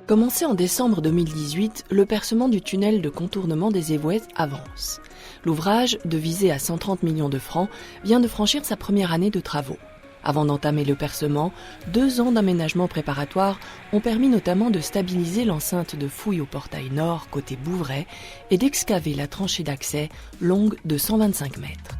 Commencé en décembre 2018, le percement du tunnel de contournement des Évouettes avance. L'ouvrage, devisé à 130 millions de francs, vient de franchir sa première année de travaux. Avant d'entamer le percement, 2 ans d'aménagement préparatoire ont permis notamment de stabiliser l'enceinte de fouilles au portail nord côté Bouvray et d'excaver la tranchée d'accès longue de 125 mètres.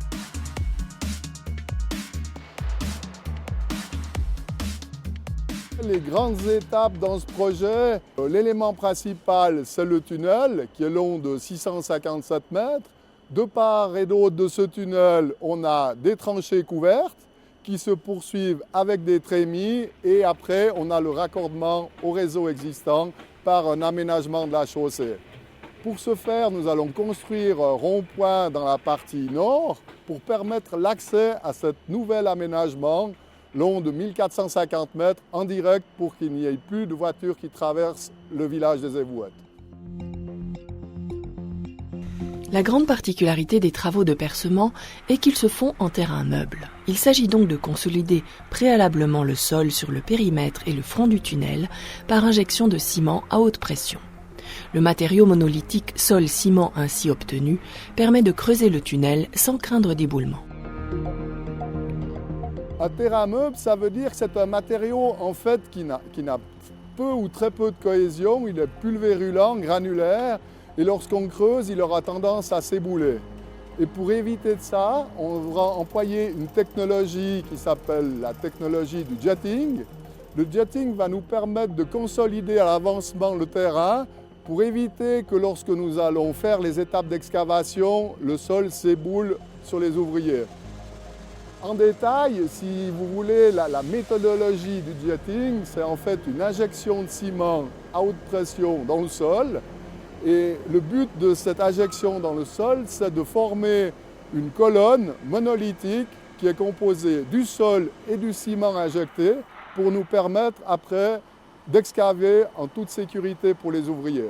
Les grandes étapes dans ce projet, l'élément principal, c'est le tunnel qui est long de 657 mètres. De part et d'autre de ce tunnel, on a des tranchées couvertes qui se poursuivent avec des trémies et après, on a le raccordement au réseau existant par un aménagement de la chaussée. Pour ce faire, nous allons construire un rond-point dans la partie nord pour permettre l'accès à cet nouvel aménagement long de 1450 mètres en direct pour qu'il n'y ait plus de voitures qui traversent le village des Évouettes. La grande particularité des travaux de percement est qu'ils se font en terrain meuble. Il s'agit donc de consolider préalablement le sol sur le périmètre et le front du tunnel par injection de ciment à haute pression. Le matériau monolithique sol-ciment ainsi obtenu permet de creuser le tunnel sans craindre d'éboulement. Un terrain meuble, ça veut dire que c'est un matériau en fait qui n'a peu ou très peu de cohésion, il est pulvérulent, granulaire, et lorsqu'on creuse, il aura tendance à s'ébouler. Et pour éviter de ça, on va employer une technologie qui s'appelle la technologie du jetting. Le jetting va nous permettre de consolider à l'avancement le terrain pour éviter que lorsque nous allons faire les étapes d'excavation, le sol s'éboule sur les ouvriers. En détail, si vous voulez, la méthodologie du jetting, c'est en fait une injection de ciment à haute pression dans le sol. Et le but de cette injection dans le sol, c'est de former une colonne monolithique qui est composée du sol et du ciment injecté pour nous permettre après d'excaver en toute sécurité pour les ouvriers.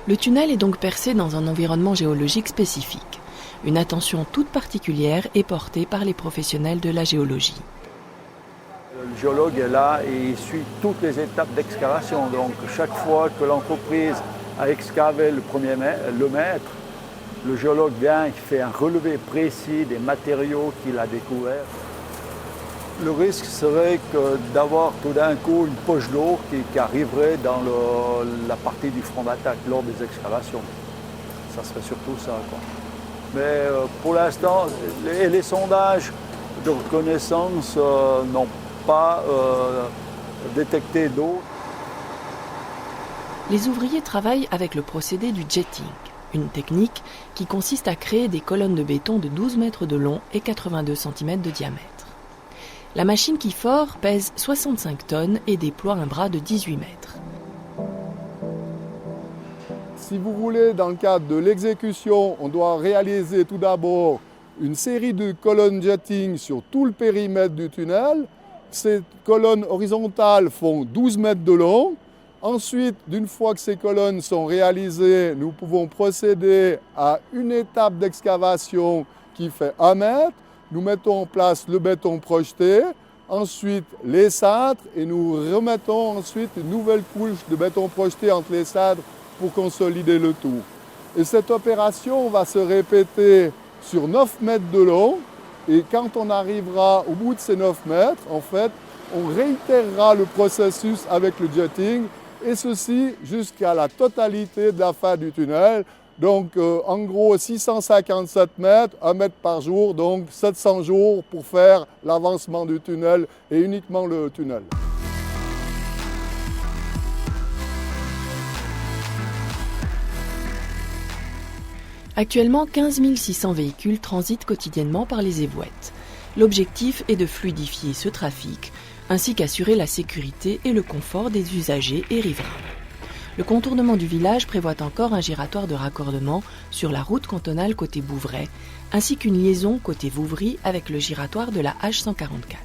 Le tunnel est donc percé dans un environnement géologique spécifique. Une attention toute particulière est portée par les professionnels de la géologie. Le géologue est là et il suit toutes les étapes d'excavation. Donc chaque fois que l'entreprise a excavé le mètre, le géologue vient et fait un relevé précis des matériaux qu'il a découverts. Le risque serait d'avoir tout d'un coup une poche d'eau qui arriverait dans la partie du front d'attaque lors des excavations. Ça serait surtout ça, quoi. Mais pour l'instant, les sondages de reconnaissance n'ont pas détecté d'eau. Les ouvriers travaillent avec le procédé du jetting, une technique qui consiste à créer des colonnes de béton de 12 mètres de long et 82 cm de diamètre. La machine qui fore pèse 65 tonnes et déploie un bras de 18 mètres. Si vous voulez, dans le cadre de l'exécution, on doit réaliser tout d'abord une série de colonnes jetting sur tout le périmètre du tunnel. Ces colonnes horizontales font 12 mètres de long. Ensuite, d'une fois que ces colonnes sont réalisées, nous pouvons procéder à une étape d'excavation qui fait 1 mètre. Nous mettons en place le béton projeté, ensuite les cintres et nous remettons ensuite une nouvelle couche de béton projeté entre les cintres pour consolider le tout. Et cette opération va se répéter sur 9 mètres de long et quand on arrivera au bout de ces 9 mètres, en fait, on réitérera le processus avec le jetting et ceci jusqu'à la totalité de la fin du tunnel. Donc en gros 657 mètres, 1 mètre par jour, donc 700 jours pour faire l'avancement du tunnel et uniquement le tunnel. Actuellement, 15 600 véhicules transitent quotidiennement par les Évouettes. L'objectif est de fluidifier ce trafic, ainsi qu'assurer la sécurité et le confort des usagers et riverains. Le contournement du village prévoit encore un giratoire de raccordement sur la route cantonale côté Bouvray, ainsi qu'une liaison côté Vouvry avec le giratoire de la H144.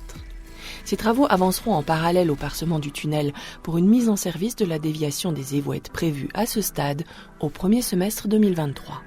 Ces travaux avanceront en parallèle au percement du tunnel pour une mise en service de la déviation des Évouettes prévue à ce stade au premier semestre 2023.